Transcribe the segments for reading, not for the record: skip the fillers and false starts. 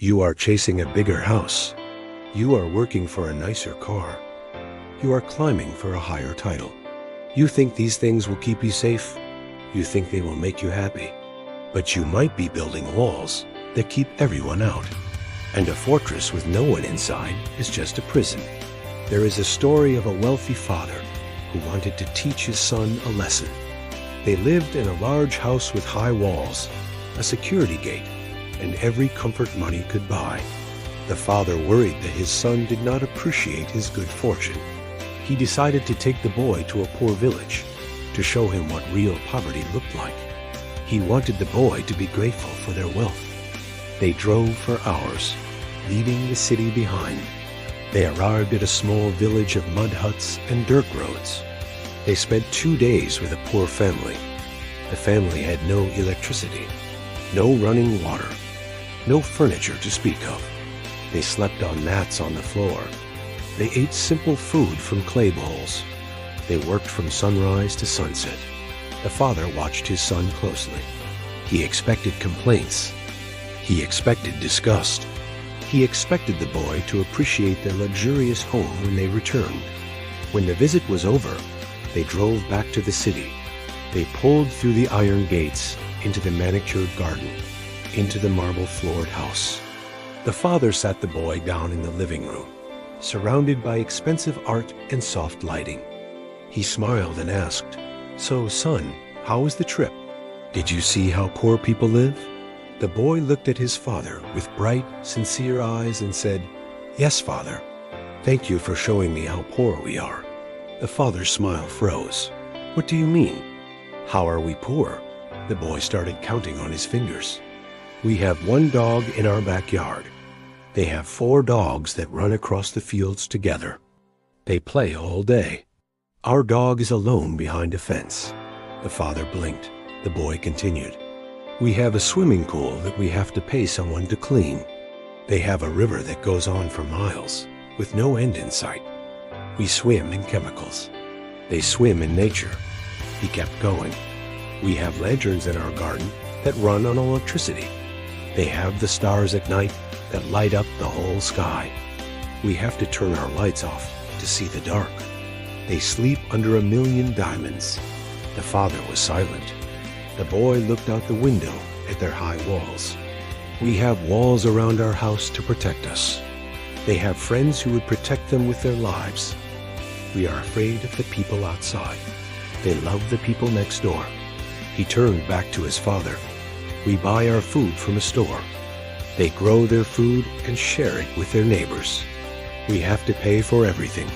You are chasing a bigger house. You are working for a nicer car. You are climbing for a higher title. You think these things will keep you safe. You think they will make you happy. But you might be building walls that keep everyone out. And a fortress with no one inside is just a prison. There is a story of a wealthy father who wanted to teach his son a lesson. They lived in a large house with high walls, a security gate, and every comfort money could buy. The father worried that his son did not appreciate his good fortune. He decided to take the boy to a poor village to show him what real poverty looked like. He wanted the boy to be grateful for their wealth. They drove for hours, leaving the city behind. They arrived at a small village of mud huts and dirt roads. They spent 2 days with a poor family. The family had no electricity, no running water, no furniture to speak of. They slept on mats on the floor. They ate simple food from clay bowls. They worked from sunrise to sunset. The father watched his son closely. He expected complaints. He expected disgust. He expected the boy to appreciate their luxurious home when they returned. When the visit was over, they drove back to the city. They pulled through the iron gates into the manicured garden, into the marble-floored house. The father sat the boy down in the living room, surrounded by expensive art and soft lighting. He smiled and asked, "So, son, how was the trip? Did you see how poor people live?" The boy looked at his father with bright, sincere eyes and said, "Yes, father. Thank you for showing me how poor we are." The father's smile froze. "What do you mean? How are we poor?" The boy started counting on his fingers. "We have 1 dog in our backyard. They have 4 dogs that run across the fields together. They play all day. Our dog is alone behind a fence." The father blinked. The boy continued, "We have a swimming pool that we have to pay someone to clean. They have a river that goes on for miles, with no end in sight. We swim in chemicals. They swim in nature." He kept going. "We have lanterns in our garden that run on electricity. They have the stars at night that light up the whole sky. We have to turn our lights off to see the dark. They sleep under 1,000,000 diamonds." The father was silent. The boy looked out the window at their high walls. "We have walls around our house to protect us. They have friends who would protect them with their lives. We are afraid of the people outside. They love the people next door." He turned back to his father. "We buy our food from a store. They grow their food and share it with their neighbors. We have to pay for everything.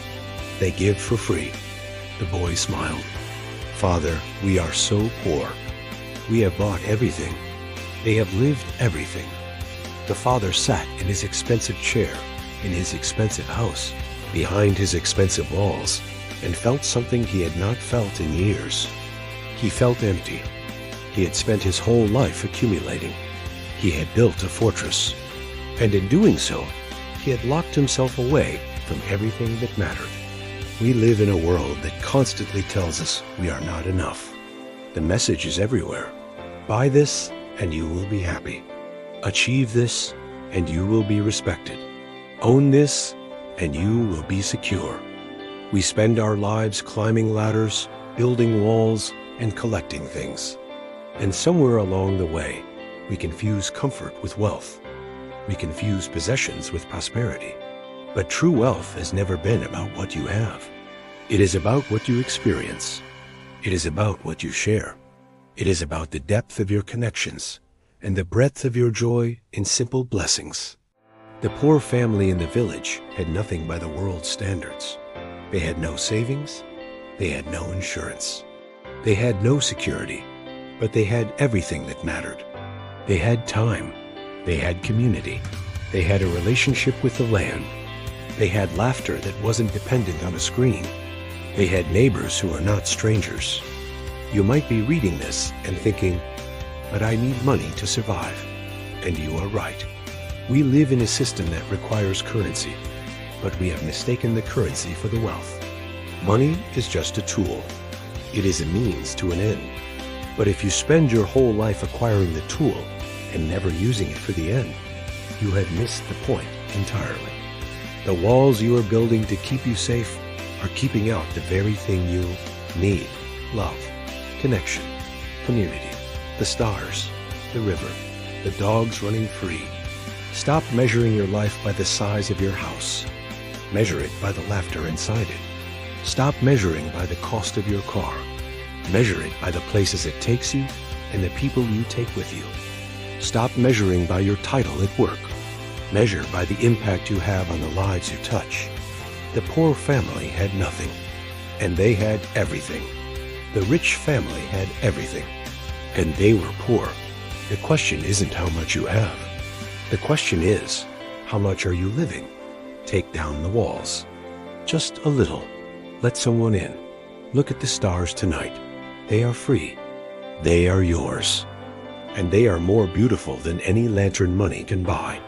They give for free." The boy smiled. "Father, we are so poor. We have bought everything. They have lived everything." The father sat in his expensive chair, in his expensive house, behind his expensive walls, and felt something he had not felt in years. He felt empty. He had spent his whole life accumulating. He had built a fortress, and in doing so, he had locked himself away from everything that mattered. We live in a world that constantly tells us we are not enough. The message is everywhere. Buy this, and you will be happy. Achieve this, and you will be respected. Own this, and you will be secure. We spend our lives climbing ladders, building walls, and collecting things. And somewhere along the way, we confuse comfort with wealth. We confuse possessions with prosperity. But true wealth has never been about what you have. It is about what you experience. It is about what you share. It is about the depth of your connections and the breadth of your joy in simple blessings. The poor family in the village had nothing by the world's standards. They had no savings. They had no insurance. They had no security, but they had everything that mattered. They had time. They had community. They had a relationship with the land. They had laughter that wasn't dependent on a screen. They had neighbors who are not strangers. You might be reading this and thinking, "But I need money to survive." And you are right. We live in a system that requires currency, but we have mistaken the currency for the wealth. Money is just a tool. It is a means to an end. But if you spend your whole life acquiring the tool and never using it for the end, you had missed the point entirely. The walls you are building to keep you safe are keeping out the very thing you need: love, connection, community, the stars, the river, the dogs running free. Stop measuring your life by the size of your house. Measure it by the laughter inside it. Stop measuring by the cost of your car. Measure it by the places it takes you and the people you take with you. Stop measuring by your title at work. Measure by the impact you have on the lives you touch. The poor family had nothing, and they had everything. The rich family had everything, and they were poor. The question isn't how much you have. The question is, how much are you living? Take down the walls. Just a little. Let someone in. Look at the stars tonight. They are free. They are yours. And they are more beautiful than any lantern money can buy.